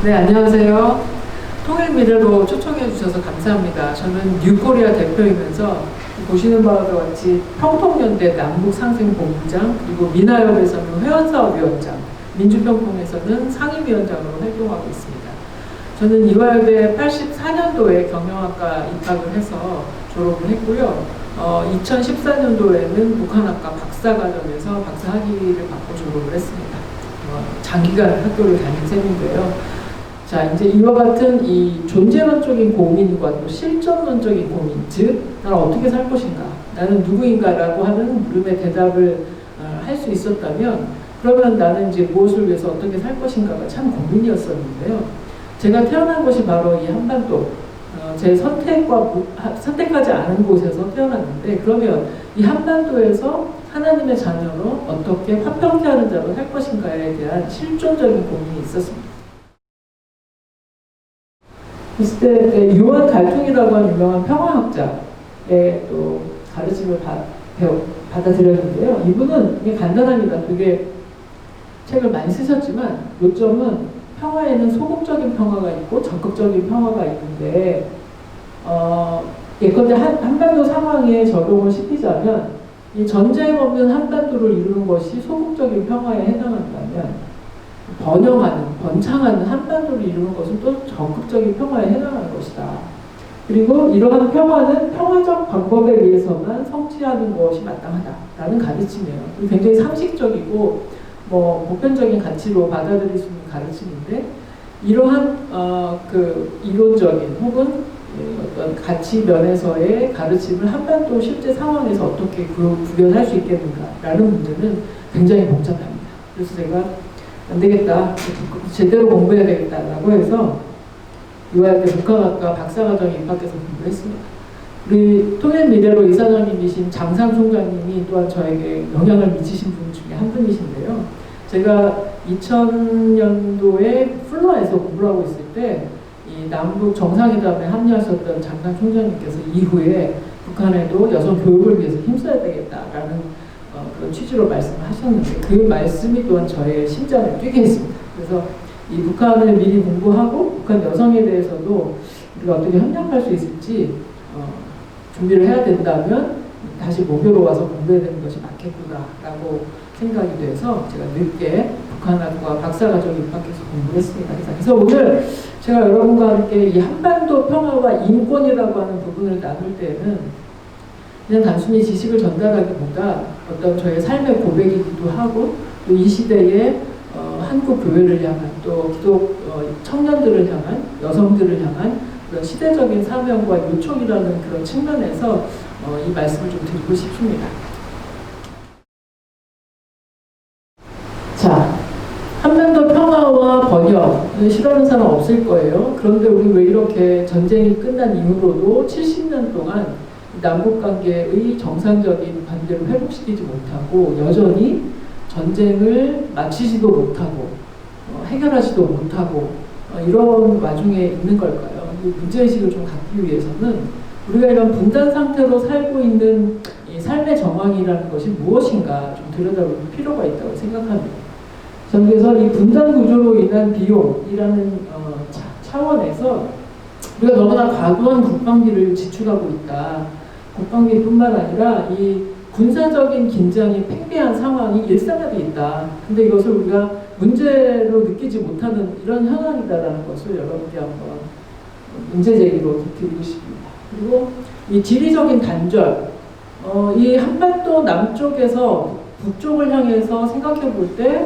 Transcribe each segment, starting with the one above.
네, 안녕하세요. 통일미래로 초청해 주셔서 감사합니다. 저는 뉴코리아 대표이면서 보시는 바와 같이 평통연대 남북상생본부장, 그리고 미나협에서는 회원사업위원장, 민주평통에서는 상임위원장으로 활동하고 있습니다. 저는 이화여대 84년도에 경영학과 입학을 해서 졸업을 했고요. 2014년도에는 북한학과 박사과정에서 박사학위를 받고 졸업을 했습니다. 장기간 학교를 다닌 셈인데요. 자, 이제 이와 같은 이 존재론적인 고민과 또 실존론적인 고민, 즉 나는 어떻게 살 것인가, 나는 누구인가라고 하는 물음에 대답을 할 수 있었다면, 그러면 나는 이제 무엇을 위해서 어떻게 살 것인가가 참 고민이었었는데요. 제가 태어난 것이 바로 이 한반도, 제 선택하지 않은 곳에서 태어났는데, 그러면 이 한반도에서 하나님의 자녀로 어떻게 화평케 하는 자로 살 것인가에 대한 실존적인 고민이 있었습니다. 그때 때 요한 갈퉁이라고 하는 유명한 평화학자의 또 가르침을 받아들였는데요. 이분은 이게 간단합니다. 되게 책을 많이 쓰셨지만 요점은 평화에는 소극적인 평화가 있고 적극적인 평화가 있는데, 예컨대 한반도 상황에 적용을 시키자면 이 전쟁 없는 한반도를 이루는 것이 소극적인 평화에 해당한다면, 번창하는 한반도를 이루는 것은 또 적극적인 평화에 해당하는 것이다. 그리고 이러한 평화는 평화적 방법에 의해서만 성취하는 것이 마땅하다라는 가르침이에요. 굉장히 상식적이고 보편적인 가치로 받아들일 수 있는 가르침인데, 이러한 그 이론적인 혹은 어떤 가치 면에서의 가르침을 한반도 실제 상황에서 어떻게 구현할 수 있겠는가라는 문제는 굉장히 복잡합니다. 그래서 제가 안 되겠다, 제대로 공부해야 되겠다라고 해서 이화여대 북한학과 박사과정에 입학해서 공부했습니다. 우리 통일미래로 이사장님이신 장상 총장님이 또한 저에게 영향을 미치신 분 중에 한 분이신데요. 제가 2000년도에 플로아에서 공부를 하고 있을 때 이 남북 정상회담에 합류하셨던 장상 총장님께서 이후에 북한에도 여성 교육을 위해서 힘써야 되겠다라는 그런 취지로 말씀을 하셨는데, 그 말씀이 또한 저의 심장을 뛰게 했습니다. 그래서 이 북한을 미리 공부하고 북한 여성에 대해서도 우리가 어떻게 협력할 수 있을지 준비를 해야 된다면 다시 모교로 와서 공부해야 되는 것이 맞겠구나라고 생각이 돼서 제가 늦게 북한학과 박사과정에 입학해서 공부를 했습니다. 그래서 오늘 제가 여러분과 함께 이 한반도 평화와 인권이라고 하는 부분을 나눌 때는 그냥 단순히 지식을 전달하기보다 어떤 저의 삶의 고백이기도 하고, 또 이 시대의 한국 교회를 향한, 또 기독 청년들을 향한, 여성들을 향한 그런 시대적인 사명과 요청이라는 그런 측면에서 이 말씀을 좀 드리고 싶습니다. 자, 한반도 평화와 번영을 싫어하는 사람 없을 거예요. 그런데 우리 왜 이렇게 전쟁이 끝난 이후로도 70년 동안 남북관계의 정상적인 관계를 회복시키지 못하고 여전히 전쟁을 마치지도 못하고 해결하지도 못하고 이런 와중에 있는 걸까요? 이 문제의식을 좀 갖기 위해서는 우리가 이런 분단 상태로 살고 있는 이 삶의 정황이라는 것이 무엇인가 좀 들여다볼 필요가 있다고 생각합니다. 저는 그래서 이 분단 구조로 인한 비용이라는 차원에서 우리가 너무나 과도한 국방비를 지출하고 있다. 국방비뿐만 아니라 이 군사적인 긴장이 팽배한 상황이 일상화되어 있다. 근데 이것을 우리가 문제로 느끼지 못하는 이런 현황이다라는 것을 여러분께 한번 문제 제기로 드리고 싶습니다. 그리고 이 지리적인 단절, 이 한반도 남쪽에서 북쪽을 향해서 생각해 볼 때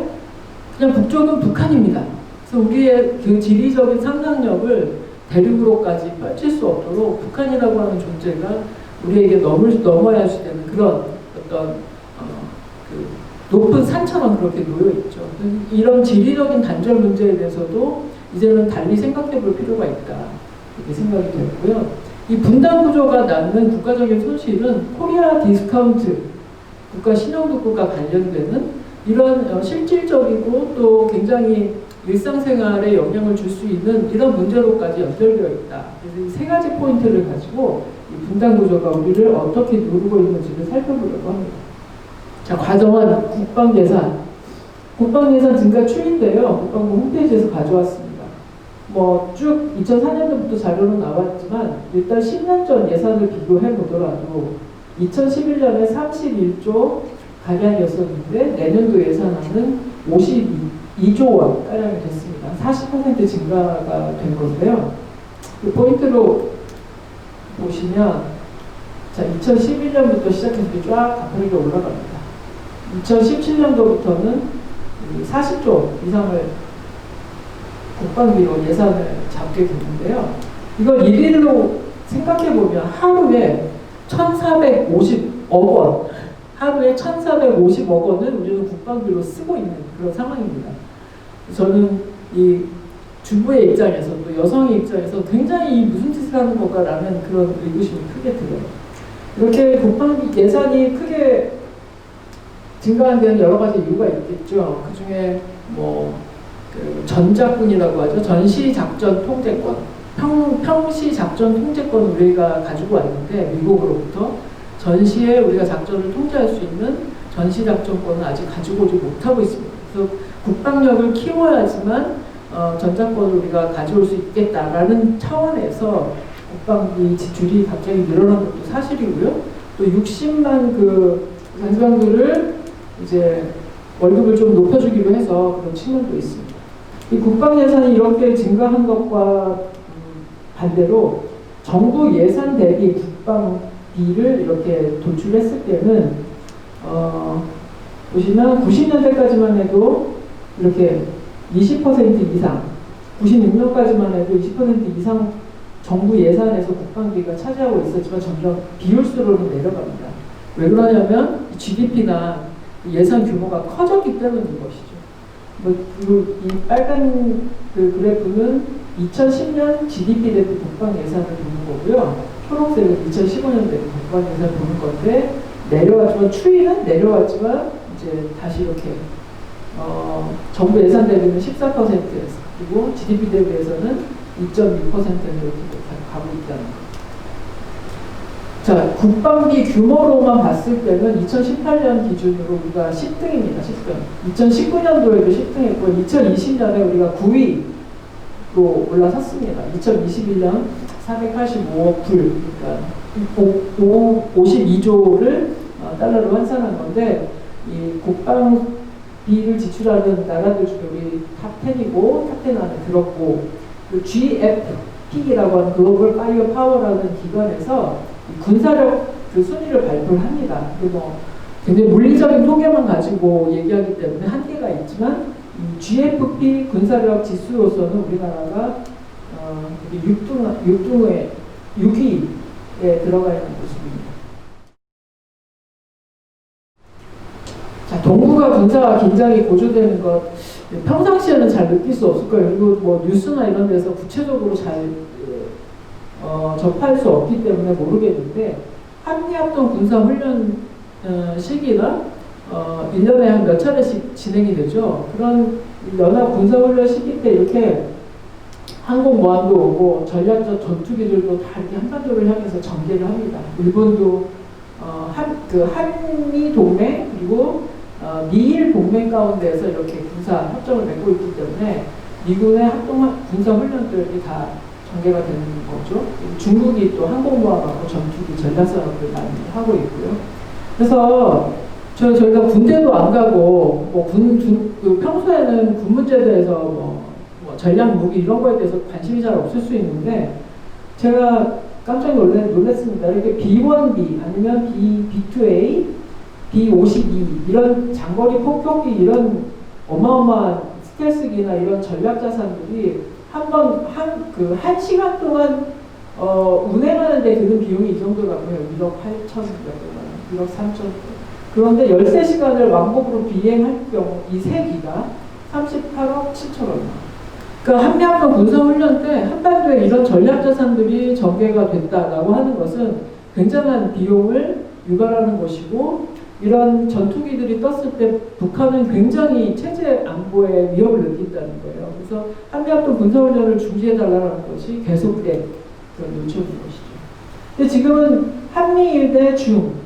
그냥 북쪽은 북한입니다. 그래서 우리의 그 지리적인 상상력을 대륙으로까지 펼칠 수 없도록 북한이라고 하는 존재가 우리에게 넘어야 할 수 있는 그런 어떤 그 높은 산처럼 그렇게 놓여 있죠. 이런 지리적인 단절 문제에 대해서도 이제는 달리 생각해 볼 필요가 있다, 이렇게 생각이 됐고요. 이 분단 구조가 낳는 국가적인 손실은 코리아 디스카운트, 국가 신용등급과 관련되는 이런 실질적이고 또 굉장히 일상생활에 영향을 줄 수 있는 이런 문제로까지 연결되어 있다. 그래서 이 세 가지 포인트를 가지고 이 분단 구조가 우리를 어떻게 누르고 있는지를 살펴보려고 합니다. 자, 과정은 국방 예산 증가 추이인데요. 국방부 홈페이지에서 가져왔습니다. 뭐 쭉 2004년도부터 자료로 나왔지만 일단 10년 전 예산을 비교해 보더라도 2011년에 31조 가량이었었는데 내년도 예산안은 52조 원 가량이 됐습니다. 40% 증가가 된 건데요. 그 포인트로 보시면 자 2011년부터 시작해서 쫙 가파르게 올라갑니다. 2017년도부터는 40조 이상을 국방비로 예산을 잡게 되는데요. 이걸 일일로 생각해보면 하루에 1,450억 원, 하루에 1,450억 원을 우리는 국방비로 쓰고 있는 그런 상황입니다. 저는 이 주부의 입장에서 또 여성의 입장에서 굉장히 무슨 짓을 하는 건가라는 그런 의구심이 크게 들어요. 이렇게 국방비 예산이 크게 증가한 데는 여러 가지 이유가 있겠죠. 그 중에 뭐 그 전작군이라고 하죠. 전시작전 통제권, 평시작전 통제권 우리가 가지고 왔는데 미국으로부터 전시에 우리가 작전을 통제할 수 있는 전시작전권은 아직 가지고 오지 못하고 있습니다. 그래서 국방력을 키워야지만 전작권을 우리가 가져올 수 있겠다라는 차원에서 국방비 지출이 갑자기 늘어난 것도 사실이고요. 또 60만 그 장병들을 이제 월급을 좀 높여주기로 해서 그런 측면도 있습니다. 이 국방 예산이 이렇게 증가한 것과 반대로 정부 예산 대비 국방비를 이렇게 도출했을 때는 보시면 90년대까지만 해도 이렇게 20% 이상, 96년까지만 해도 20% 이상 정부 예산에서 국방비가 차지하고 있었지만 점점 비율수로는 내려갑니다. 왜 그러냐면 GDP나 예산 규모가 커졌기 때문인 것이죠. 이 빨간 그 그래프는 2010년 GDP 대비 국방 예산을 보는 거고요. 초록색은 2015년 대비 국방 예산을 보는 건데 내려왔지만 추이는 내려왔지만 이제 다시 이렇게 정부 예산 대비는 14%에서 그리고 GDP 대비에서는 2.6%는 이렇게 가고 있다는 거. 자, 국방비 규모로만 봤을 때는 2018년 기준으로 우리가 10등입니다. 10등. 2019년도에도 10등했고 2020년에 우리가 9위로 올라섰습니다. 2021년 485억 불, 그러니까 52조를 달러로 환산한 건데 이 국방비를 지출하는 나라들 중에 우리 탑10이고 탑10 안에 들었고 그 GFP라고 하는 글로벌 파이어 파워라는 기관에서 군사력 그 순위를 발표를 합니다. 그리고 굉장히 물리적인 통계만 가지고 얘기하기 때문에 한계가 있지만 GFP 군사력 지수로서는 우리나라가 6위에 들어가 있는 모습입니다. 자, 동북아 군사 긴장이 고조되는 것 평상시에는 잘 느낄 수 없을 거예요. 그리고 뭐 뉴스나 이런 데서 구체적으로 잘 접할 수 없기 때문에 모르겠는데 한미합동 군사훈련 시기가 1년에 한 몇 차례씩 진행이 되죠. 그런 연합 군사훈련 시기 때 이렇게 항공모함도 오고 전략적 전투기들도 다 이렇게 한반도를 향해서 전개를 합니다. 일본도 한미 동맹 그리고 미일 동맹 가운데에서 이렇게 군사 협정을 맺고 있기 때문에 미군의 합동 군사 훈련들이 다 전개가 되는 거죠. 중국이 또 항공모함하고 전투기 전략산업을 많이 하고 있고요. 그래서 저희가 군대도 안 가고 평소에는 군 문제에 대해서 뭐 전략 무기 이런 거에 대해서 관심이 잘 없을 수 있는데 제가 깜짝 놀랐습니다. 이렇게 B1B 아니면 B2A, B52 이런 장거리 폭격기 이런 어마어마한 스텔스기나 이런 전략 자산들이 한 시간 동안 운행하는데 드는 비용이 이 정도라고요. 1억 8천 몇 원, 1억 3천. 그런데 13시간을 왕복으로 비행할 경우 이 세 기가 38억 7천 원. 그러니까 한미합동 군사훈련 때 한반도에 이런 전략 자산들이 전개가 됐다라고 하는 것은 굉장한 비용을 유발하는 것이고 이런 전투기들이 떴을 때 북한은 굉장히 체제 안보에 위협을 느낀다는 거예요. 그래서 한미합동 군사훈련을 중지해달라는 것이 계속된 그런 요청인 것이죠. 근데 지금은 한미일 대 중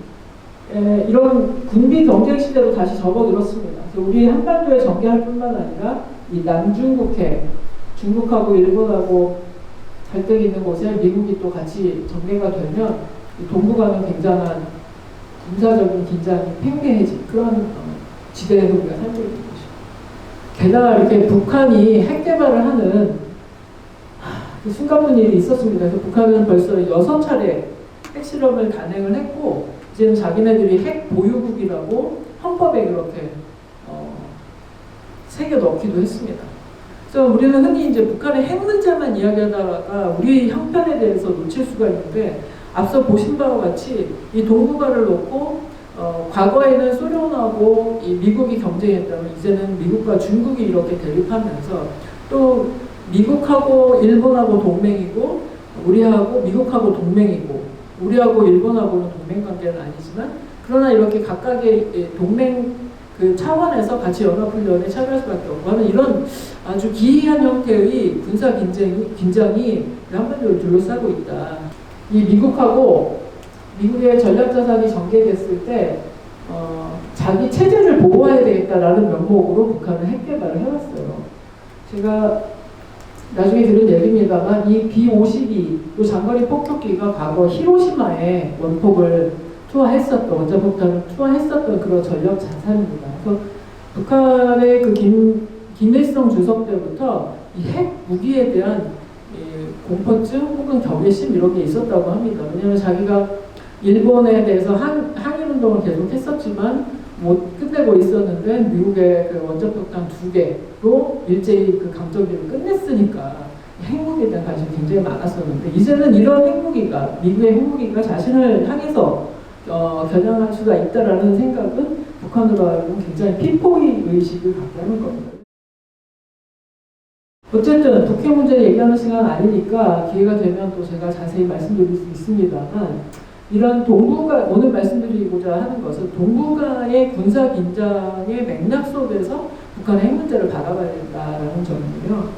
이런 군비 경쟁 시대로 다시 접어들었습니다. 그래서 우리 한반도에 전개할 뿐만 아니라 이 남중국해 중국하고 일본하고 갈등이 있는 곳에 미국이 또 같이 전개가 되면 동북아는 굉장한 군사적인 긴장이 팽배해진 그런 지대에서 우리가 살고 있는 것이죠. 게다가 이렇게 북한이 핵 개발을 하는 그 순간분 일이 있었습니다. 그래서 북한은 벌써 6차례 핵실험을 단행을 했고 이제는 자기네들이 핵 보유국이라고 헌법에 그렇게 새겨 넣기도 했습니다. 그래서 우리는 흔히 이제 북한의 핵 문제만 이야기하다가 우리 형편에 대해서 놓칠 수가 있는데 앞서 보신 바와 같이 이 동북아를 놓고 과거에는 소련하고 이 미국이 경쟁했다면 이제는 미국과 중국이 이렇게 대립하면서 또 미국하고 일본하고 동맹이고 우리하고 미국하고 동맹이고 우리하고 일본하고는 동맹 관계는 아니지만 그러나 이렇게 각각의 동맹 그 차원에서 같이 연합훈련에 참여할 수밖에 없고 하는 이런 아주 기이한 형태의 군사 긴장이 한반도를 둘러싸고 있다. 이 미국의 전략자산이 전개됐을 때 자기 체제를 보호해야 되겠다라는 명목으로 북한은 핵 개발을 해왔어요. 제가 나중에 들은 얘기입니다만 이 B-52 장거리 폭격기가 과거 히로시마에 원폭을 투하했었던 원자폭탄을 투하했었던 그런 전력 자산입니다. 그래서 북한의 그 김일성 주석 때부터 이 핵 무기에 대한 공포증 혹은 경외심 이런 게 있었다고 합니다. 왜냐하면 자기가 일본에 대해서 항일 운동을 계속 했었지만 못 끝내고 있었는데 미국의 그 원자폭탄 2개로 일제히 그 강점기를 끝냈으니까 핵무기에 대한 관심이 굉장히 많았었는데 이제는 이런 핵무기가 미국의 핵무기가 자신을 향해서 겨냥할 수가 있다라는 생각은 북한으로 하여금 굉장히 피포의 의식을 갖게 하는 겁니다. 어쨌든 북핵 문제 얘기하는 시간 아니니까 기회가 되면 또 제가 자세히 말씀드릴 수 있습니다만 이런 동북아 오늘 말씀드리고자 하는 것은 동북아의 군사 긴장의 맥락 속에서 북한의 핵 문제를 바라봐야 된다라는 점이고요.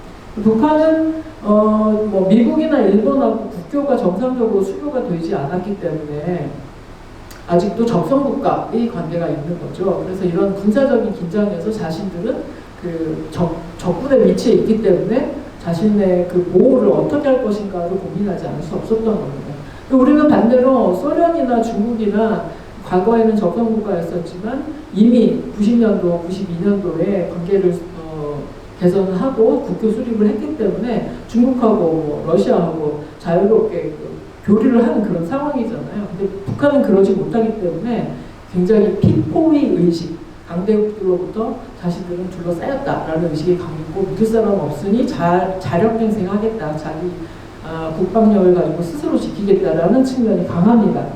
북한은 뭐 미국이나 일본하고 국교가 정상적으로 수교가 되지 않았기 때문에 아직도 적성국가의 관계가 있는 거죠. 그래서 이런 군사적인 긴장에서 자신들은 그 적군의 위치에 있기 때문에 자신의 그 보호를 어떻게 할 것인가를 고민하지 않을 수 없었던 겁니다. 우리는 반대로 소련이나 중국이나 과거에는 적성국가였었지만 이미 90년도, 92년도에 관계를 개선을 하고 국교 수립을 했기 때문에 중국하고 뭐 러시아하고 자유롭게 교류를 하는 그런 상황이잖아요. 근데 북한은 그러지 못하기 때문에 굉장히 피포의 의식, 강대국들로부터 자신들은 둘러싸였다라는 의식이 강했고 믿을 사람 없으니 자력갱생하겠다. 자기 국방력을 가지고 스스로 지키겠다라는 측면이 강합니다.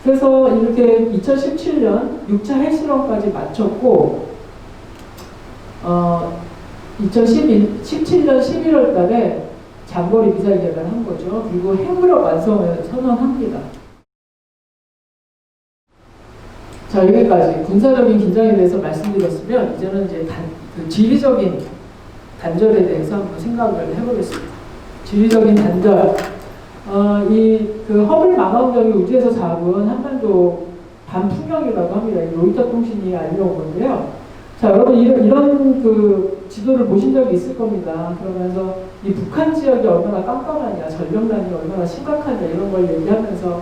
그래서 이렇게 2017년 6차 핵실험까지 마쳤고 2017년 11월 달에 장거리 미사일 개발을 한 거죠. 그리고 핵무력 완성을 선언합니다. 자, 여기까지 군사적인 긴장에 대해서 말씀드렸으면 이제는 이제 그 지리적인 단절에 대해서 한번 생각을 해보겠습니다. 지리적인 단절. 그 허블 망원경이 우주에서 잡은 한반도 반풍경이라고 합니다. 로이터 통신이 알려온 건데요. 자, 여러분 이런 그 지도를 보신 적이 있을 겁니다. 그러면서 이 북한 지역이 얼마나 깜깜하냐, 전력난이 얼마나 심각하냐 이런 걸 얘기하면서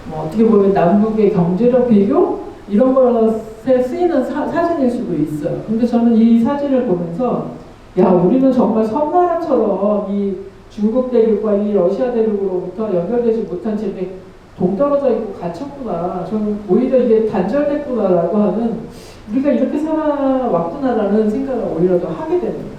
뭐 어떻게 보면 남북의 경제력 비교 이런 것에 쓰이는 사진일 수도 있어요. 근데 저는 이 사진을 보면서 야, 우리는 정말 섬나라처럼 이 중국 대륙과 이 러시아 대륙으로부터 연결되지 못한 채 동떨어져 있고 갇혔구나. 저는 오히려 이게 단절됐구나라고 하는 우리가 이렇게 살아왔구나라는 생각을 오히려 더 하게 됩니다.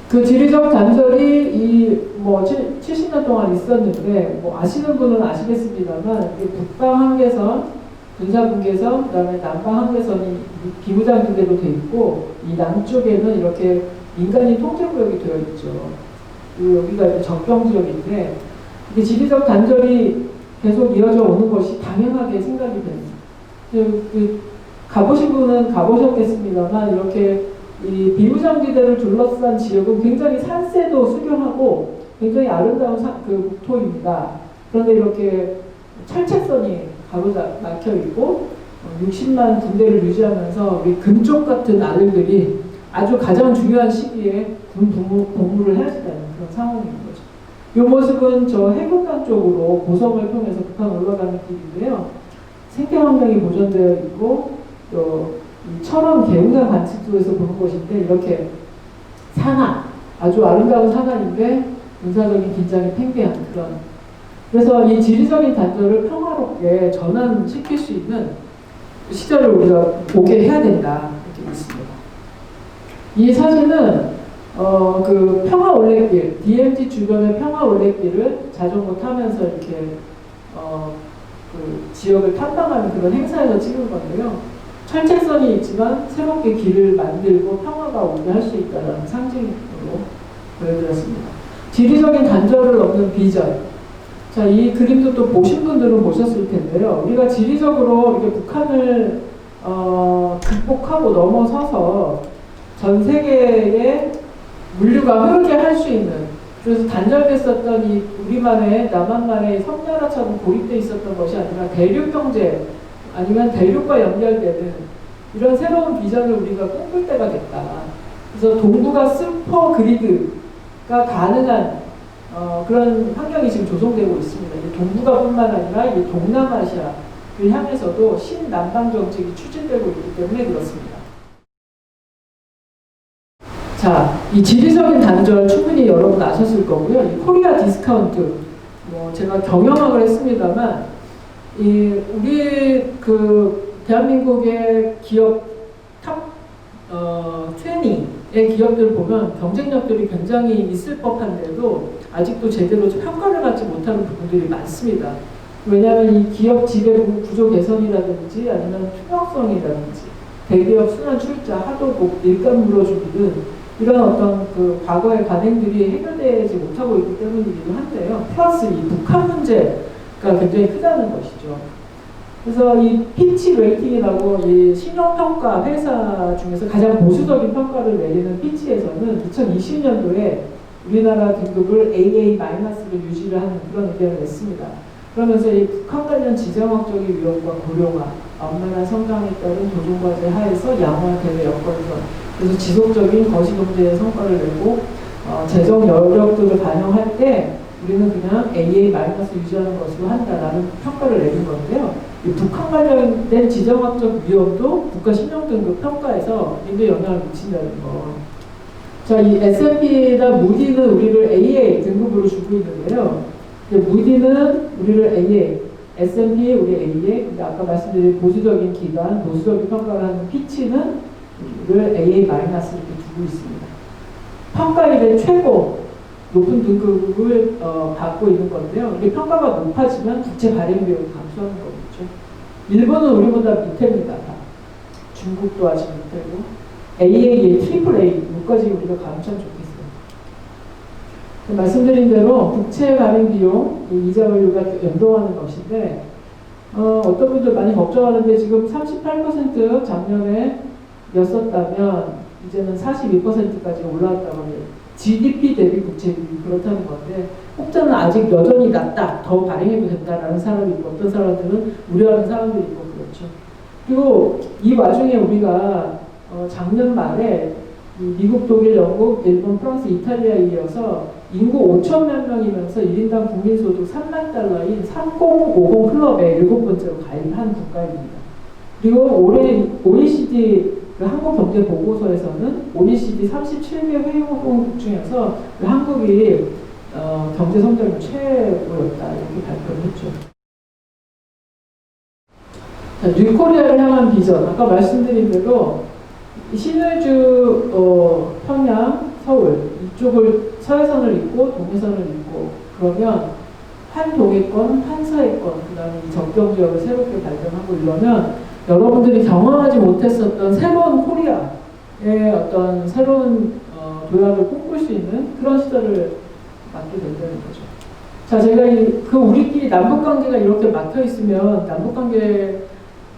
그 지리적 단절이 뭐 70년 동안 있었는데 뭐 아시는 분은 아시겠습니다만 북방 한계선, 군사 분계선, 그다음에 남방 한계선이 비무장지대로 돼 있고 이 남쪽에는 이렇게 민간인 통제구역이 되어 있죠. 그리고 여기가 이제 적경 지역인데 이게 지리적 단절이 계속 이어져 오는 것이 당연하게 생각이 됩니다. 가보신 분은 가보셨겠습니다만 이렇게 이 비무장지대를 둘러싼 지역은 굉장히 산세도 수려하고 굉장히 아름다운 그 국토입니다. 그런데 이렇게 철책선이 가로막혀 있고 60만 군대를 유지하면서 우리 금쪽 같은 아들들이 아주 가장 중요한 시기에 복무를 해야 된다는 그런 상황인 거죠. 이 모습은 저 해군단 쪽으로 고성을 통해서 북한 올라가는 길인데요. 생태환경이 보존되어 있고 또 철원 계웅산 관측소에서 보는 곳인데 이렇게 산악, 아주 아름다운 산악인데 군사적인 긴장이 팽배한 그런, 그래서 이 지리적인 단절을 평화롭게 전환시킬 수 있는 시절을 우리가 보게 해야 된다 이렇게 있습니다. 이 사진은 그 평화 올레길, DMZ 주변의 평화 올레길을 자전거 타면서 이렇게 그 지역을 탐방하는 그런 행사에서 찍은 건데요. 철책선이 있지만 새롭게 길을 만들고 평화가 오게 할 수 있다는 상징으로 보여드렸습니다. 지리적인 단절을 넘는 비전. 자, 이 그림도 또 보신 분들은 보셨을 텐데요. 우리가 지리적으로 이렇게 북한을 극복하고 넘어서서 전 세계에 물류가 흐르게 할 수 있는, 그래서 단절됐었던 이 우리만의 남한만의 섬나라처럼 고립되어 있었던 것이 아니라 대륙 경제 아니면 대륙과 연결되는 이런 새로운 비전을 우리가 꿈꿀 때가 됐다. 그래서 동북아 슈퍼 그리드가 가능한 그런 환경이 지금 조성되고 있습니다. 동북아뿐만 아니라 이 동남아시아를 향해서도 신남방 정책이 추진되고 있기 때문에 그렇습니다. 자, 이 지리적인 단절 충분히 여러분 아셨을 거고요. 이 코리아 디스카운트, 제가 경영학을 했습니다만, 우리 그 대한민국의 기업 탑 20의 기업들을 보면 경쟁력들이 굉장히 있을 법한데도 아직도 제대로 평가를 받지 못하는 부분들이 많습니다. 왜냐하면 이 기업 지배구 구조 개선이라든지 아니면 투명성이라든지 대기업 순환 출자, 하도급, 일감 물어주기 등 이런 어떤 그 과거의 관행들이 해결되지 못하고 있기 때문이기도 한데요. 플러스 이 북한 문제가 굉장히 크다는 것이죠. 그래서 이 피치 레이팅이라고 이 신용평가 회사 중에서 가장 보수적인 평가를 내리는 피치에서는 2020년도에 우리나라 등급을 AA-를 유지를 하는 그런 의견을 냈습니다. 그러면서 이 북한 관련 지정학적인 위협과 고령화, 엄연한 성장에 따른 도전과제 하에서 양호한 대외 여건선, 그래서 지속적인 거시경제의 성과를 내고 재정 여력들을 반영할 때 우리는 그냥 AA- 유지하는 것으로 한다라는 평가를 내린 건데요. 이 북한 관련된 지정학적 위협도 국가 신용등급 평가에서 굉장히 영향을 미친다는 거. 자, 이 S&P나 무디는 우리를 AA 등급으로 주고 있는데요. 무디는 우리를 AA, S&P 우리 AA, 아까 말씀드린 보수적인 기관, 보수적인 평가를 하는 피치는 우리를 AA- 이렇게 두고 있습니다. 평가일의 최고 높은 등급을 받고 있는 건데요. 이게 평가가 높아지면 국제 발행 비용이 감소하는 거겠죠. 일본은 우리보다 밑입니다. 중국도 아직 밑이고 AA의 AAA 여기까지 우리가 가면 참 좋겠어요. 말씀드린 대로 국채 발행 비용, 이자 원료가 연동하는 것인데 어떤 분들 많이 걱정하는데 지금 38% 작년에 였었다면 이제는 42%까지 올라왔다고 합니다. GDP 대비 국채율이 그렇다는 건데 혹자는 아직 여전히 낮다, 더 발행해도 된다라는 사람이 있고 어떤 사람들은 우려하는 사람들이 있고 그렇죠. 그리고 이 와중에 우리가 작년 말에 미국, 독일, 영국, 일본, 프랑스, 이탈리아에 이어서 인구 5천만 명이면서 1인당 국민소득 3만 달러인 3050 클럽에 7번째로 가입한 국가입니다. 그리고 올해 OECD 그 한국경제보고서에서는 OECD 37개 회원국 중에서 그 한국이 경제 성장이 최고였다 이렇게 발표를 했죠. 자, 뉴코리아를 향한 비전. 아까 말씀드린 대로 신의주, 평양, 서울 이쪽을 서해선을 잇고 동해선을 잇고 그러면 한 동해권, 한 서해권, 그다음에 접경지역을 새롭게 발견하고 이러면 여러분들이 경험하지 못했었던 새로운 코리아의 어떤 새로운 도약을 꿈꿀 수 있는 그런 시절을 맞게 된다는 거죠. 자, 제가 우리끼리 남북관계가 이렇게 막혀 있으면 남북관계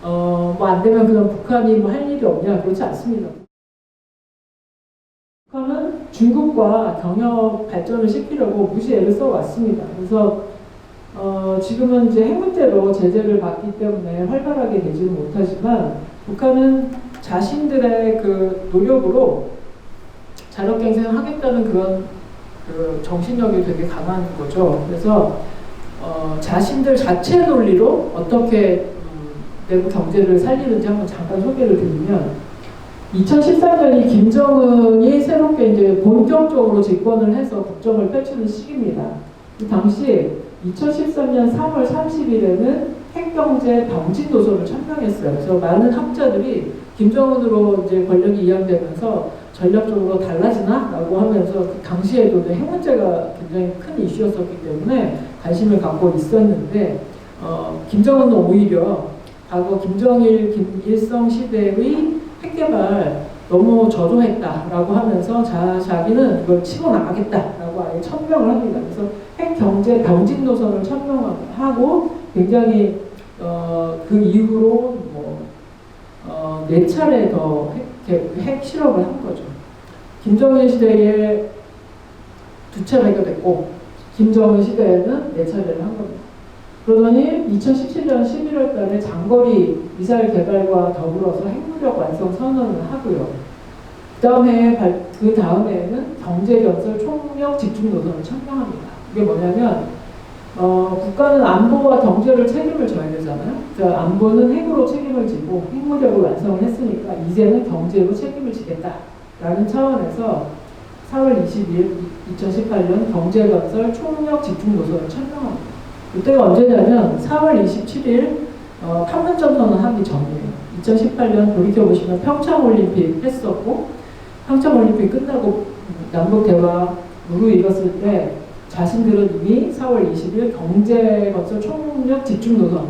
뭐 안 되면 그냥 북한이 뭐 할 일이 없냐, 그렇지 않습니다. 북한은 중국과 경협 발전을 시키려고 무지 애를 써왔습니다. 그래서 지금은 이제 핵 문제로 제재를 받기 때문에 활발하게 되지는 못하지만 북한은 자신들의 그 노력으로 자력갱생을 하겠다는 그런 그 정신력이 되게 강한 거죠. 그래서 자신들 자체 논리로 어떻게 내부 경제를 살리는지 한번 잠깐 소개를 드리면 2013년이 김정은이 새롭게 이제 본격적으로 집권을 해서 국정을 펼치는 시기입니다. 그 당시 2013년 3월 30일에는 핵경제 병진 노선을 천명했어요. 그래서 많은 학자들이 김정은으로 이제 권력이 이양되면서 전략적으로 달라지나? 라고 하면서 그 당시에도 핵 문제가 굉장히 큰 이슈였었기 때문에 관심을 갖고 있었는데 김정은은 오히려 과거 김정일, 김일성 시대의 핵개발 너무 저조했다라고 하면서 자기는 이걸 치고 나가겠다라고 아예 천명을 합니다. 그래서 핵경제 병진 노선을 천명하고 굉장히 그 이후로 뭐 4차례 더 핵 실험을 한 거죠. 김정일 시대에 2차례 해결됐고 김정은 시대에는 4차례를 한 겁니다. 그러더니 2017년 11월 달에 장거리 미사일 개발과 더불어서 핵무력 완성 선언을 하고요. 그 다음에는 경제건설 총력 집중 노선을 천명합니다. 이게 뭐냐면 국가는 안보와 경제를 책임을 져야 되잖아요. 그러니까 안보는 핵으로 책임을 지고 핵무력을 완성을 했으니까 이제는 경제로 책임을 지겠다라는 차원에서 4월 20일 2018년 경제건설 총력 집중 노선을 천명합니다. 이때가 언제냐면 4월 27일 판문점 선언 하기 전이에요. 2018년 돌이켜보시면 평창올림픽 했었고 평창올림픽 끝나고 남북대화 무르익었을 때 자신들은 이미 4월 20일 경제건설 총력 집중 노선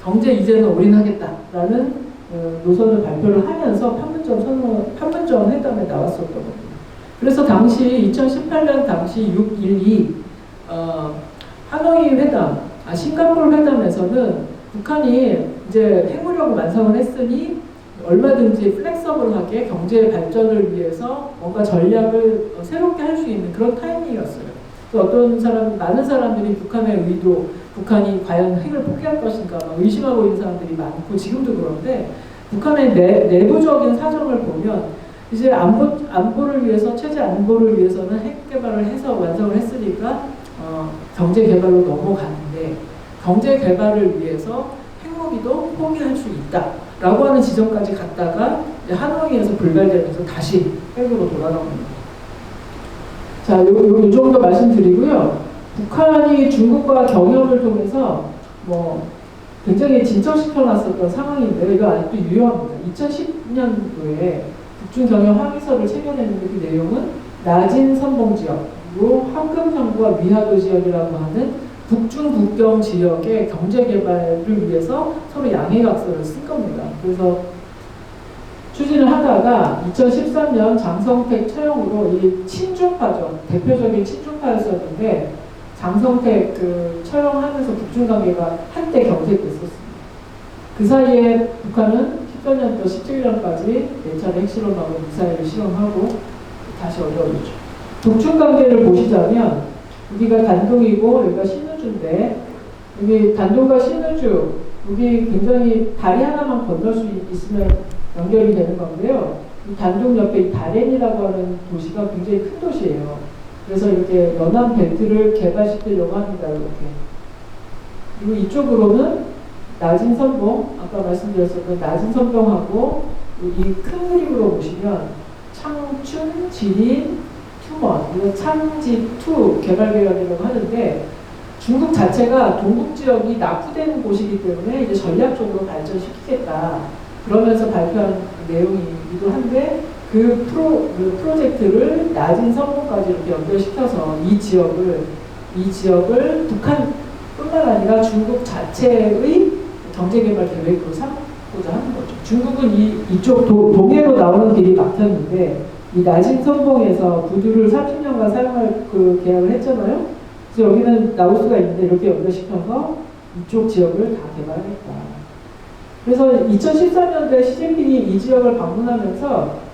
경제 이제는 올인하겠다라는 노선을 발표를 하면서 판문점 회담에 나왔었던 겁니다. 그래서 당시 2018년 당시 6.12 하노이 회담, 싱가포르 회담에서는 북한이 이제 핵무력을 완성을 했으니 얼마든지 플렉서블하게 경제 발전을 위해서 뭔가 전략을 새롭게 할 수 있는 그런 타이밍이었어요. 많은 사람들이 북한의 의도, 북한이 과연 핵을 포기할 것인가 의심하고 있는 사람들이 많고 지금도 그런데 북한의 내부적인 사정을 보면 이제 안보를 위해서 체제 안보를 위해서는 핵 개발을 해서 완성을 했으니까 경제 개발로 넘어가는데 경제 개발을 위해서 핵무기도 포기할 수 있다라고 하는 지점까지 갔다가 이제 하노이에서 불발되면서 다시 핵으로 돌아갑니다. 자, 요 정도 말씀드리고요. 북한이 중국과 경협을 통해서 뭐 굉장히 진척시켜놨었던 상황인데 이거 아직도 유효합니다. 2010년도에 북중 경협 합의서를 체결했는데 그 내용은 나진 선봉 지역, 그리고 황금형과 위하도 지역이라고 하는 북중 국경 지역의 경제 개발을 위해서 서로 양해각서를 쓴 겁니다. 그래서 추진을 하다가 2013년 장성택 처형으로 이 친중파죠. 대표적인 친중파였었는데 장성택 그 처형하면서 북중 관계가 한때 경색됐었습니다. 그 사이에 북한은 14년부터 17년까지 4차례 핵실험하고 미사일을 실험하고 다시 어려워졌죠. 북중 관계를 보시자면 여기가 단동이고 여기가 신우주인데 여기 단동과 신우주 여기 굉장히 다리 하나만 건널 수 있으면 연결이 되는 건데요. 이 단동 옆에 이 다롄이라고 하는 도시가 굉장히 큰 도시예요. 그래서 이렇게 연안 벨트를 개발시키려고 합니다. 이렇게. 그리고 이쪽으로는 나진 선봉, 아까 말씀드렸었던 나진 선봉하고 이 큰 그림으로 보시면 창춘, 지린, 투먼, 이거 창지2 개발계획이라고 하는데 중국 자체가 동북 지역이 낙후되는 곳이기 때문에 이제 전략적으로 발전시키겠다. 그러면서 발표한 내용이기도 한데 그 프로젝트를 낮은 선봉까지 이렇게 연결시켜서 이 지역을 북한뿐만 아니라 중국 자체의 경제개발 계획으로 삼고자 하는 거죠. 중국은 이쪽 동해로 나오는 길이 막혔는데 이 낮은 선봉에서 구두를 30년간 사용할 그 계약을 했잖아요. 그래서 여기는 나올 수가 있는데 이렇게 연결시켜서 이쪽 지역을 다 개발하겠다. 그래서 2013년도에 시진핑이 이 지역을 방문하면서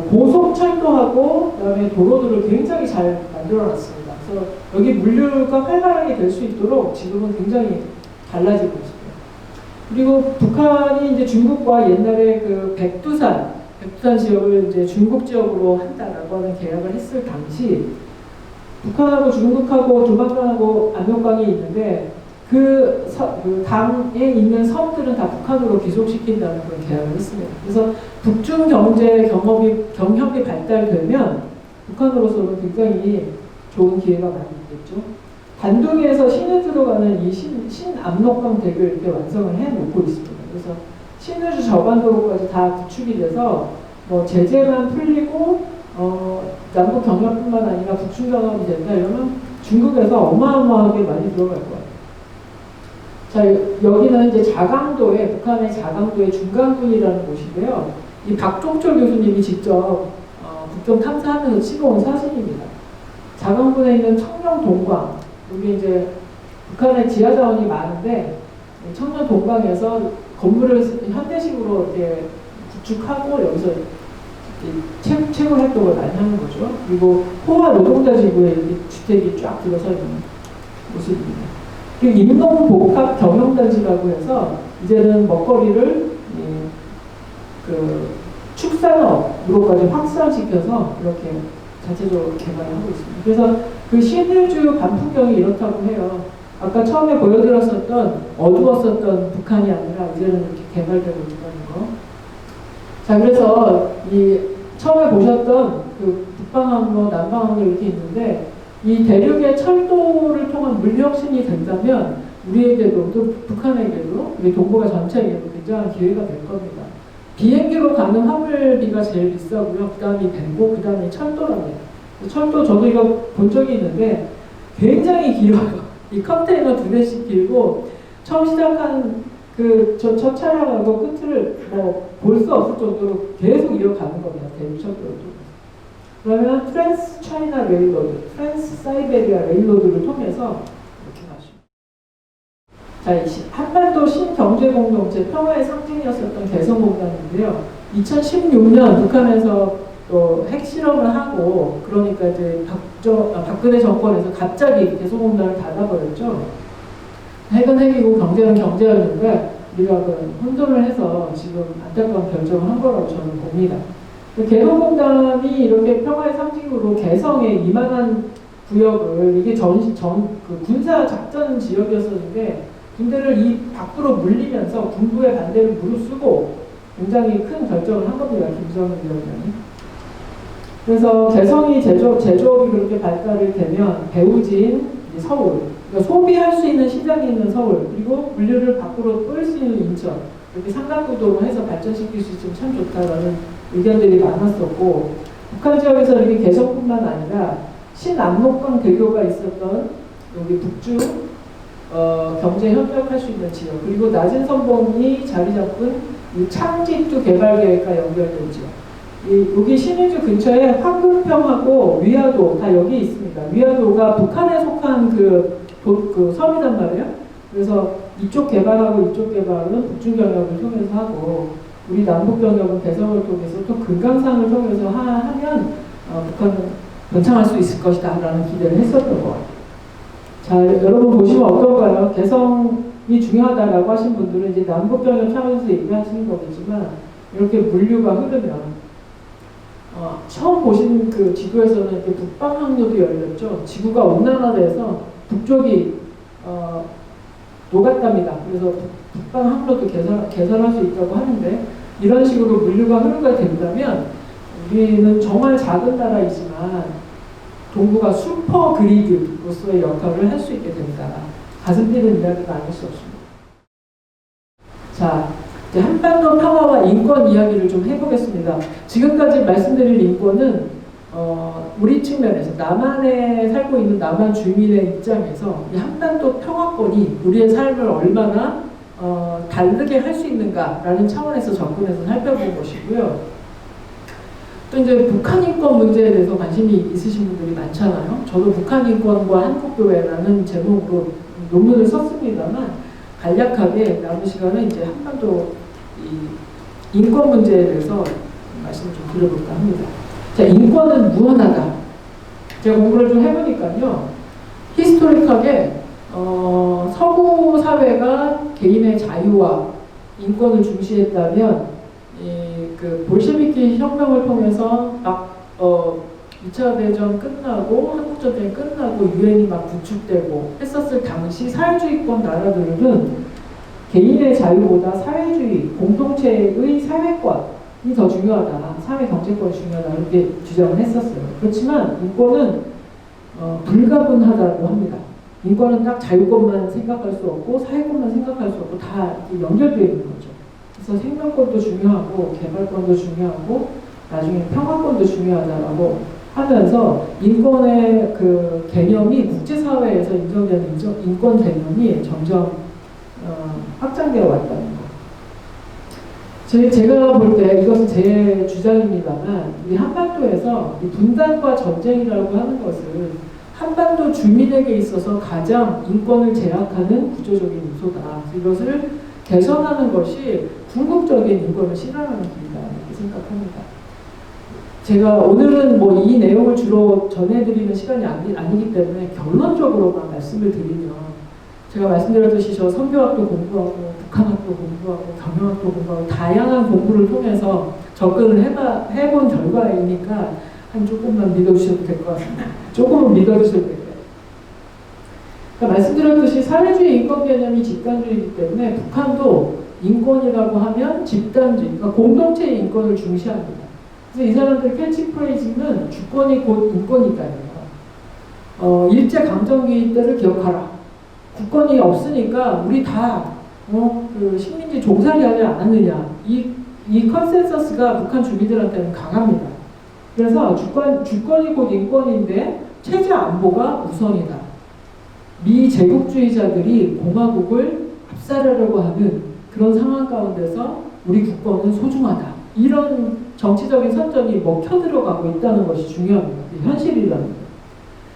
고속철도하고 그다음에 도로들을 굉장히 잘 만들어놨습니다. 그래서 여기 물류가 활발하게 될 수 있도록 지금은 굉장히 달라지고 있습니다. 그리고 북한이 이제 중국과 옛날에 그 백두산 백두산 지역을 이제 중국 지역으로 한다라고 하는 계약을 했을 당시 북한하고 중국하고 두만강하고 압록강이 있는데 그 강에 있는 섬들은 다 북한으로 귀속시킨다는 그런 계약을 했습니다. 그래서 북중 경제 경협이 발달되면 북한으로서는 굉장히 좋은 기회가 많이 있겠죠. 단둥에서 신의주로 가는 이 신압록강 대교를 이렇게 완성을 해놓고 있습니다. 그래서 신의주 저반도로까지 다 구축이 돼서 뭐 제재만 풀리고 남북 경협뿐만 아니라 북중 경협이 된다 이러면 중국에서 어마어마하게 많이 들어갈 거예요. 자, 여기는 이제 자강도에, 북한의 자강도의 중강군이라는 곳인데요. 이 박종철 교수님이 직접 북경 탐사하면서 찍어온 사진입니다. 자강군에 있는 청령 동광, 여기 이제 북한의 지하 자원이 많은데 청령 동광에서 건물을 현대식으로 이렇게 구축하고 여기서 채굴 활동을 많이 하는 거죠. 그리고 호화 노동자 지구에 이렇게 주택이 쫙 들어서 있는 모습입니다. 그리고 임농복합 경영단지라고 해서 이제는 먹거리를 그 축산업으로까지 확산시켜서 이렇게 자체적으로 개발을 하고 있습니다. 그래서 그 신의주 반풍경이 이렇다고 해요. 아까 처음에 보여드렸었던 어두웠었던 북한이 아니라 이제는 이렇게 개발되고 있다는 거. 자, 그래서 이 처음에 보셨던 그 북방항로, 남방항로 이렇게 있는데 이 대륙의 철도를 통한 물류혁신이 된다면 우리에게도 또 북한에게도 우리 동북아 전체에게도 굉장한 기회가 될 겁니다. 비행기로 가는 화물비가 제일 비싸고요. 그 다음이 배고 그 다음이 철도랍니다. 철도 저도 이거 본 적이 있는데 굉장히 길어요. 이 컨테이너 2대씩 길고 처음 시작한 첫 차량하고 끝을 볼 수 없을 정도로 계속 이어가는 겁니다. 대륙 철도를. 그러면 트랜스 차이나 레일로드, 트랜스 사이베리아 레일로드를 통해서 이렇게 가십니다. 자, 한반도 신경제공동체 평화의 상징이었었던 개성공단인데요. 2016년 북한에서 또 핵실험을 하고 그러니까 이제 박근혜 정권에서 갑자기 개성공단을 닫아버렸죠. 핵은 핵이고 경제는 경제였는데 미국은 혼돈을 해서 지금 안타까운 결정을 한 거라고 저는 봅니다. 개성공단이 이렇게 평화의 상징으로 개성의 이만한 구역을 이게 그 군사 작전 지역이었었는데 군대를 이 밖으로 물리면서 군부의 반대를 무릅쓰고 굉장히 큰 결정을 한 겁니다. 김정은 위원장이. 그래서 개성이 제조업이 그렇게 발달이 되면 배우진 서울, 그러니까 소비할 수 있는 시장이 있는 서울, 그리고 물류를 밖으로 끌 수 있는 인천, 이렇게 삼각구도로 해서 발전시킬 수 있으면 참 좋다라는 의견들이 많았었고, 북한 지역에서 이렇게 개성뿐만 아니라 신압록강 대교가 있었던 여기 북중 경제 협력할 수 있는 지역, 그리고 낮은 선봉이 자리 잡은 이 창직도 개발 계획과 연결된 지역. 여기 신의주 근처에 황금평하고 위화도 다 여기 있습니다. 위화도가 북한에 속한 그 섬이란 말이에요. 그래서 이쪽 개발하고 이쪽 개발은 북중 경협을 통해서 하고 우리 남북 경협은 개성을 통해서 또 금강산을 통해서 하면 북한은 번창할 수 있을 것이다 라는 기대를 했었던 것 같아요. 자, 여러분 보시면 어떨까요? 개성이 중요하다라고 하신 분들은 이제 남북 경협 차원에서 얘기하시는 거겠지만 이렇게 물류가 흐르면 처음 보신 그 지도에서는 이렇게 북방 항로도 열렸죠. 지구가 온난화돼서 북쪽이 녹았답니다. 그래서 북방 항로도 개설할 수 있다고 하는데 이런 식으로 물류가 흐르게 된다면 우리는 정말 작은 나라이지만 동북아 슈퍼 그리드로서의 역할을 할 수 있게 된다. 가슴 뛰는 이야기가 아닐 수 없습니다. 자, 이제 한반도 평화와 인권 이야기를 좀 해보겠습니다. 지금까지 말씀드린 인권은 우리 측면에서 남한에 살고 있는 남한 주민의 입장에서 이 한반도 평화권이 우리의 삶을 얼마나 다르게 할 수 있는가라는 차원에서 접근해서 살펴본 것이고요. 또 이제 북한 인권 문제에 대해서 관심이 있으신 분들이 많잖아요. 저도 북한 인권과 한국교회라는 제목으로 논문을 썼습니다만 간략하게 남은 시간은 이제 한반도 인권 문제에 대해서 말씀을 좀 드려볼까 합니다. 자, 인권은 무한하다. 제가 공부를 좀 해보니까요. 히스토릭하게 서구 사회가 개인의 자유와 인권을 중시했다면 그 볼셰비키 혁명을 통해서 막 2차 대전 끝나고 한국전쟁이 끝나고 유엔이 막 구축되고 했었을 당시 사회주의권 나라들은 개인의 자유보다 사회주의, 공동체의 사회권이 더 중요하다. 사회 경제권이 중요하다. 이렇게 주장을 했었어요. 그렇지만 인권은 불가분하다고 합니다. 인권은 딱 자유권만 생각할 수 없고 사회권만 생각할 수 없고 다 연결되어 있는 거죠. 그래서 생명권도 중요하고 개발권도 중요하고 나중에 평화권도 중요하다라고 하면서 인권의 그 개념이 국제사회에서 인정되는 인권 개념이 점점 확장되어 왔다는 거. 제가 볼 때 이것은 제 주장입니다만 이 한반도에서 이 분단과 전쟁이라고 하는 것은 한반도 주민에게 있어서 가장 인권을 제약하는 구조적인 요소다. 이것을 개선하는 것이 궁극적인 인권을 실현하는 길이다 이렇게 생각합니다. 제가 오늘은 뭐 이 내용을 주로 전해드리는 시간이 아니기 때문에 결론적으로만 말씀을 드리면 제가 말씀드렸듯이 저 선교학도 공부하고 북한학도 공부하고 경영학도 공부하고 다양한 공부를 통해서 접근을 해본 결과이니까 한 조금만 믿어주셔도 될 것 같습니다. 조금은 믿어주셔도 될 거예요. 그러니까 말씀드렸듯이 사회주의 인권 개념이 집단주의이기 때문에 북한도 인권이라고 하면 집단주의, 그러니까 공동체의 인권을 중시합니다. 그래서 이 사람들 캐치프레이즈는 주권이 곧 인권이다예요. 일제강점기 때를 기억하라. 국권이 없으니까 우리 다 그 식민지 종살이 하지 않았느냐. 이 컨센서스가 북한 주민들한테는 강합니다. 그래서 주권이 곧 인권인데 체제 안보가 우선이다. 미 제국주의자들이 공화국을 압살하려고 하는 그런 상황 가운데서 우리 국권은 소중하다. 이런 정치적인 선전이 먹혀 들어가고 있다는 것이 중요합니다. 현실이라는 거예요.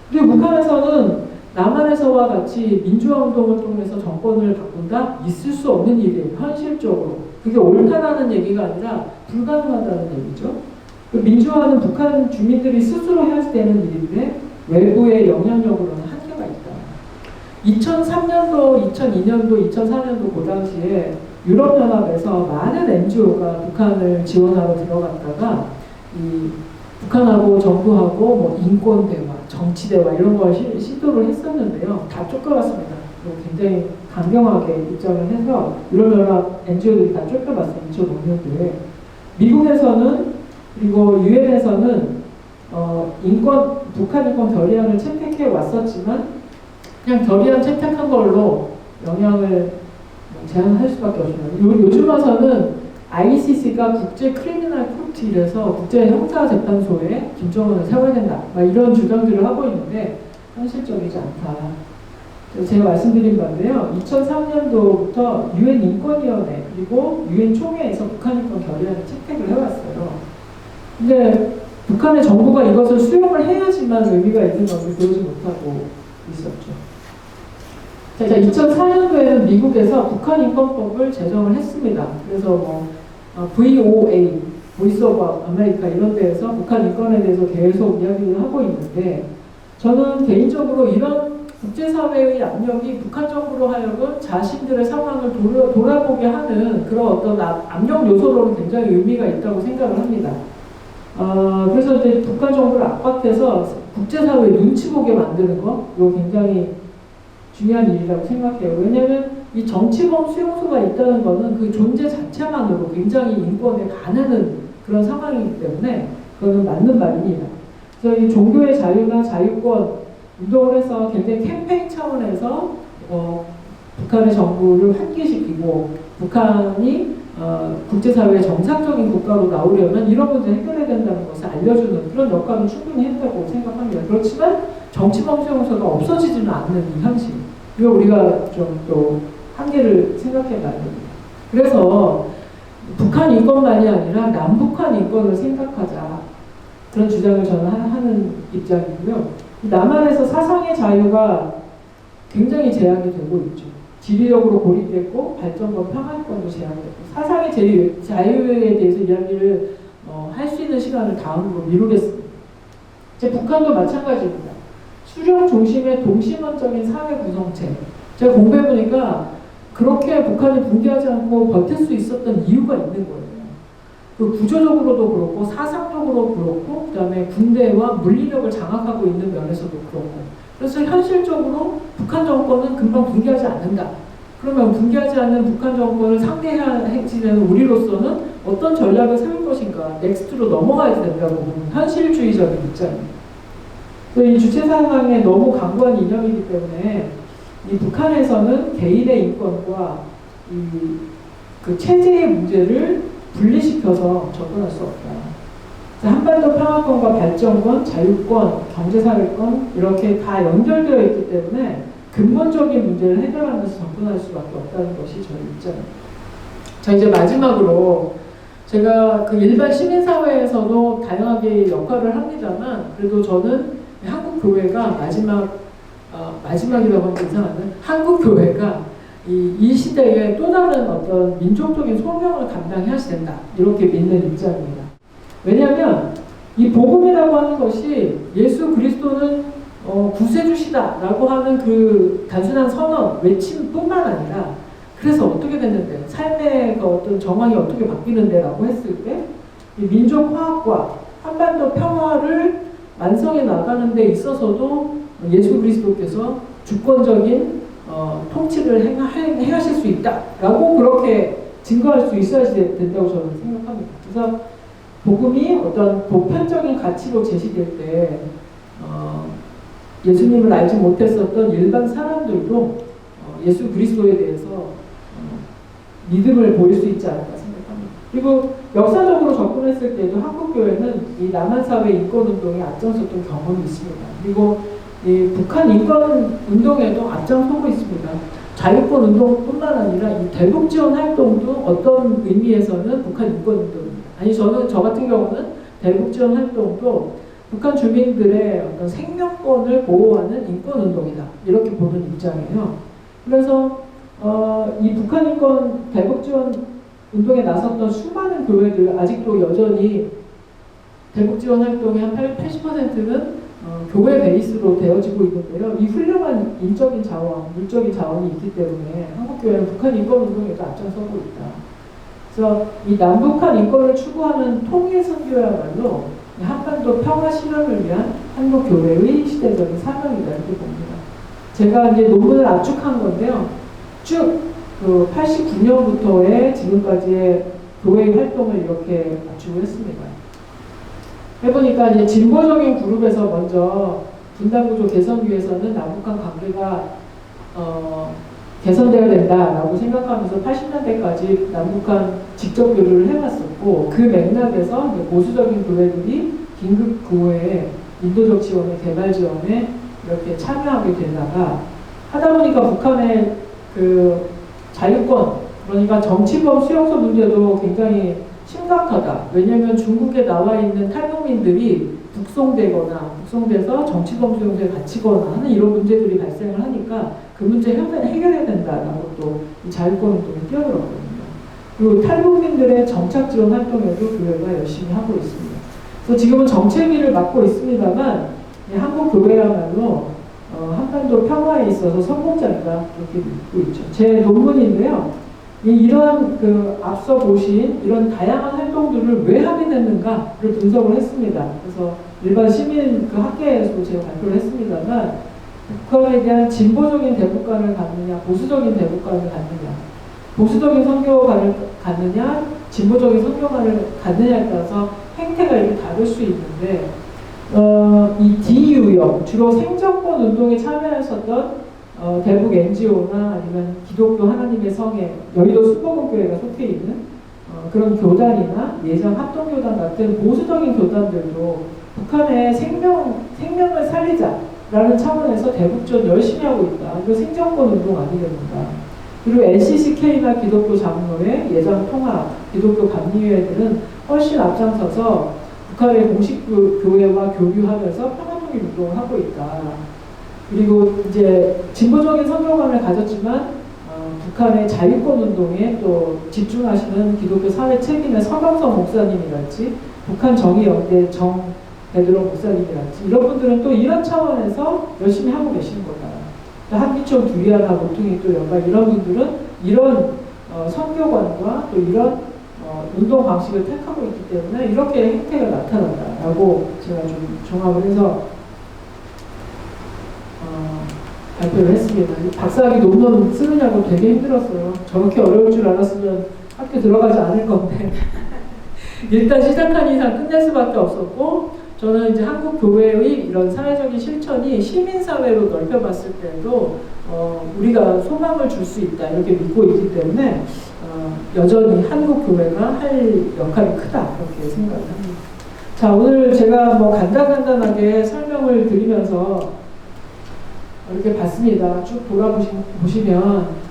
그리고 북한에서는 남한에서와 같이 민주화 운동을 통해서 정권을 바꾼다? 있을 수 없는 일이에요. 현실적으로. 그게 옳다라는 얘기가 아니라 불가능하다는 얘기죠. 민주화는 북한 주민들이 스스로 해야 되는 일인데 외부의 영향력으로는 한계가 있다. 2003년도, 2002년도, 2004년도 그 당시에 유럽연합에서 많은 NGO가 북한을 지원하러 들어갔다가 이 북한하고 정부하고 뭐 인권 대화, 정치 대화 이런 걸 시도를 했었는데요. 다 쫓겨났습니다. 굉장히 강경하게 입장을 해서 유럽연합 NGO들이 다 쫓겨났어요. 2005년도에. 미국에서는 그리고 유엔에서는 북한 인권 결의안을 채택해 왔었지만 그냥 결의안 채택한 걸로 영향을 제한할 수밖에 없습니다. 요즘 와서는 ICC가 국제 크리미널 코트 이래서 국제 형사재판소에 김정은을 세워야 된다. 막 이런 주장들을 하고 있는데 현실적이지 않다. 제가 말씀드린 바인데요. 2003년도부터 유엔 인권위원회 그리고 유엔 총회에서 북한 인권 결의안을 채택을 해왔어요. 근데 북한의 정부가 이것을 수용을 해야지만 의미가 있는 것을 그러지 못하고 있었죠. 자, 2004년도에는 미국에서 북한 인권법을 제정을 했습니다. 그래서 뭐 VOA, 보이스 오브 아메리카 이런 데에서 북한 인권에 대해서 계속 이야기를 하고 있는데 저는 개인적으로 이런 국제사회의 압력이 북한 정부로 하여금 자신들의 상황을 돌아보게 하는 그런 어떤 압력 요소로는 굉장히 의미가 있다고 생각을 합니다. 그래서 이제 북한 정부를 압박해서 국제사회 눈치 보게 만드는 거, 이거 굉장히 중요한 일이라고 생각해요. 왜냐하면 이 정치범 수용소가 있다는 것은 그 존재 자체만으로 굉장히 인권에 반하는 그런 상황이기 때문에 그거는 맞는 말입니다. 그래서 이 종교의 자유나 자유권 운동을 해서 굉장히 캠페인 차원에서 북한의 정부를 환기시키고 북한이 국제사회의 정상적인 국가로 나오려면 이런 문제 해결해야 된다는 것을 알려주는 그런 역할은 충분히 했다고 생각합니다. 그렇지만 정치범 수용소가 없어지지는 않는 이 현실. 이거 우리가 좀 또 한계를 생각해 봐야 됩니다. 그래서 북한 인권만이 아니라 남북한 인권을 생각하자. 그런 주장을 저는 하는 입장이고요. 남한에서 사상의 자유가 굉장히 제약이 되고 있죠. 지리적으로 고립됐고 발전과 평화권도 제약됐고 사상의 자유에 대해서 이야기를 할 수 있는 시간을 다음으로 미루겠습니다. 이제 북한도 마찬가지입니다. 수령 중심의 동심원적인 사회 구성체. 제가 공부해보니까 그렇게 북한이 붕괴하지 않고 버틸 수 있었던 이유가 있는 거예요. 그 구조적으로도 그렇고 사상적으로 그렇고 그다음에 군대와 물리력을 장악하고 있는 면에서도 그렇고 그래서 현실적으로 북한 정권은 금방 붕괴하지 않는다. 그러면 붕괴하지 않는 북한 정권을 상대해지는 우리로서는 어떤 전략을 세울 것인가 넥스트로 넘어가야 된다고 보는 현실주의적인 입장입니다. 이 주체사상에 너무 강고한 이념이기 때문에 이 북한에서는 개인의 인권과 그 체제의 문제를 분리시켜서 접근할 수 없다. 한반도 평화권과 발전권, 자유권, 경제사회권 이렇게 다 연결되어 있기 때문에 근본적인 문제를 해결하면서 접근할 수밖에 없다는 것이 저의 입장입니다. 자, 이제 마지막으로 제가 그 일반 시민사회에서도 다양하게 역할을 합니다만 그래도 저는 한국교회가 마지막이라고 하면 이상한데 한국교회가 이 시대에 또 다른 어떤 민족적인 소명을 감당해야 된다 이렇게 믿는 입장입니다. 왜냐하면 이 복음이라고 하는 것이 예수 그리스도는 구세주시다 라고 하는 그 단순한 선언, 외침뿐만 아니라 그래서 어떻게 됐는데 삶의 그 어떤 정황이 어떻게 바뀌는데 라고 했을 때 이 민족 화합과 한반도 평화를 완성해 나가는 데 있어서도 예수 그리스도께서 주권적인 통치를 행하실 수 있다라고 그렇게 증거할 수 있어야 된다고 저는 생각합니다. 그래서 복음이 어떤 보편적인 가치로 제시될 때 예수님을 알지 못했었던 일반 사람들도 예수 그리스도에 대해서 믿음을 보일 수 있지 않을까 생각합니다. 그리고 역사적으로 접근했을 때도 한국교회는 이 남한사회 인권운동에 앞장섰던 경험이 있습니다. 그리고 이 북한 인권운동에도 앞장서고 있습니다. 자유권 운동뿐만 아니라 이 대북 지원 활동도 어떤 의미에서는 북한 인권운동입니다. 아니 저 같은 경우는 대북 지원 활동도 북한 주민들의 어떤 생명권을 보호하는 인권운동이다 이렇게 보는 입장이에요. 그래서 이 북한 인권 대북 지원 운동에 나섰던 수많은 교회들 아직도 여전히 대북 지원 활동의 한 80%는 교회 베이스로 되어지고 있는데요. 이 훌륭한 인적인 자원, 물적인 자원이 있기 때문에 한국교회는 북한 인권운동에도 앞장서고 있다. 그래서 이 남북한 인권을 추구하는 통일 선교야말로 한반도 평화 실현을 위한 한국교회의 시대적인 사명이다 이렇게 봅니다. 제가 이제 논문을 압축한 건데요. 쭉 그 89년부터의 지금까지의 교회 활동을 이렇게 압축을 했습니다. 해보니까 이제 진보적인 그룹에서 먼저 분단구조 개선 위해서는 남북한 관계가 개선되어야 된다라고 생각하면서 80년대까지 남북한 직접 교류를 해왔었고 그 맥락에서 보수적인 교회들이 긴급 구호에 인도적 지원에 개발 지원에 이렇게 참여하게 되다가 하다 보니까 북한의 그 자유권 그러니까 정치범 수용소 문제도 굉장히 심각하다. 왜냐하면 중국에 나와 있는 탈북민들이 북송돼서 정치범 수용소에 갇히거나 하는 이런 문제들이 발생을 하니까 그 문제 해결해야 된다라고 또 이 자유권 운동에 뛰어들었거든요. 그리고 탈북민들의 정착 지원 활동에도 교회가 열심히 하고 있습니다. 그래서 지금은 정책위를 맡고 있습니다만 한국 교회야말로 한반도 평화에 있어서 성공자이다 이렇게 믿고 있죠. 제 논문인데요. 이러한 그 앞서 보신 이런 다양한 활동들을 왜 하게 됐는가를 분석을 했습니다. 그래서 일반 시민 그 학계에서 제가 발표를 했습니다만 북한에 대한 진보적인 대북관을 갖느냐, 보수적인 대북관을 갖느냐, 보수적인 선교관을 갖느냐, 진보적인 선교관을 갖느냐에 따라서 행태가 이렇게 다를 수 있는데 이 DU형 주로 생존권 운동에 참여하셨던 대북 NGO나 아니면 기독교 하나님의 성에 여의도 순복음교회가 속해 있는 그런 교단이나 예전 합동교단 같은 보수적인 교단들도 북한의 생명을 살리자라는 차원에서 대북 지원 열심히 하고 있다. 이거 생존권 운동 아니겠는가. 그리고 LCCK나 기독교 장로회, 예전 통합, 기독교 감리회들은 훨씬 앞장서서 북한의 공식 교회와 교류하면서 평화통일 운동을 하고 있다. 그리고 이제 진보적인 선교관을 가졌지만 북한의 자유권 운동에 또 집중하시는 기독교 사회 책임의 서강석 목사님이랄지 북한 정의연대 베드로 목사님이랄지 이런 분들은 또 이런 차원에서 열심히 하고 계시는 거다. 한기총 두리안하고 보통이 또 연가 이런 분들은 이런 선교관과 또 이런 운동 방식을 택하고 있기 때문에 이렇게 행태가 나타난다라고 제가 좀 종합을 해서 발표를 했습니다. 박사학위 논문 쓰느냐고 되게 힘들었어요. 저렇게 어려울 줄 알았으면 학교 들어가지 않을 건데 일단 시작한 이상 끝낼 수밖에 없었고, 저는 이제 한국 교회의 이런 사회적인 실천이 시민사회로 넓혀봤을 때도 우리가 소망을 줄 수 있다 이렇게 믿고 있기 때문에 여전히 한국 교회가 할 역할이 크다 이렇게 생각을 합니다. 자, 오늘 제가 뭐 간단하게 설명을 드리면서 이렇게 봤습니다. 쭉 돌아보시면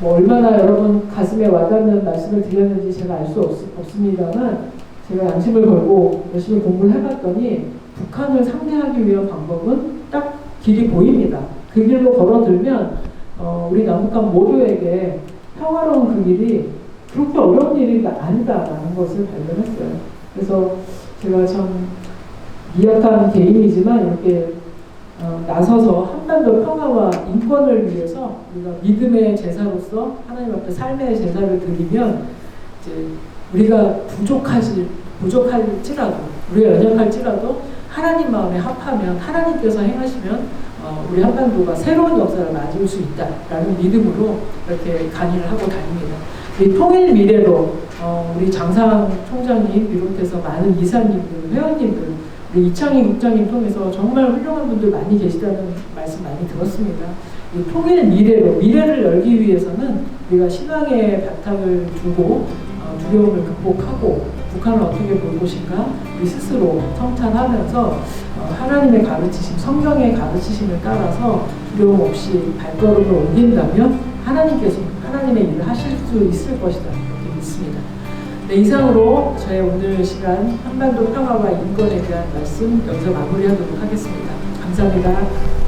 뭐 얼마나 여러분 가슴에 와닿는 말씀을 드렸는지 제가 알 수 없습니다만, 제가 양심을 걸고 열심히 공부를 해봤더니 북한을 상대하기 위한 방법은 딱 길이 보입니다. 그 길로 걸어들면 우리 남북한 모두에게 평화로운 그 길이 그렇게 어려운 일이 아니다라는 것을 발견했어요. 그래서 제가 참 미약한 개인이지만 이렇게 나서서 한반도 평화와 인권을 위해서 우리가 믿음의 제사로서 하나님 앞에 삶의 제사를 드리면 이제 우리가 부족할지라도 우리가 연약할지라도 하나님 마음에 합하면 하나님께서 행하시면 우리 한반도가 새로운 역사를 맞을 수 있다라는 믿음으로 이렇게 강의를 하고 다닙니다. 이 통일 미래로 우리 장상 총장님 비롯해서 많은 이사님들, 회원님들, 우리 이창희 국장님 통해서 정말 훌륭한 분들 많이 계시다는 말씀 많이 들었습니다. 이 통일 미래를 열기 위해서는 우리가 신앙의 바탕을 두고 두려움을 극복하고 북한을 어떻게 볼 것인가 우리 스스로 성찰하면서 하나님의 가르치심, 성경의 가르치심을 따라서 두려움 없이 발걸음을 옮긴다면 하나님께서 하나님의 일을 하실 수 있을 것이다 이렇게 믿습니다. 네, 이상으로 저의 오늘 시간 한반도 평화와 인권에 대한 말씀 여기서 마무리하도록 하겠습니다. 감사합니다.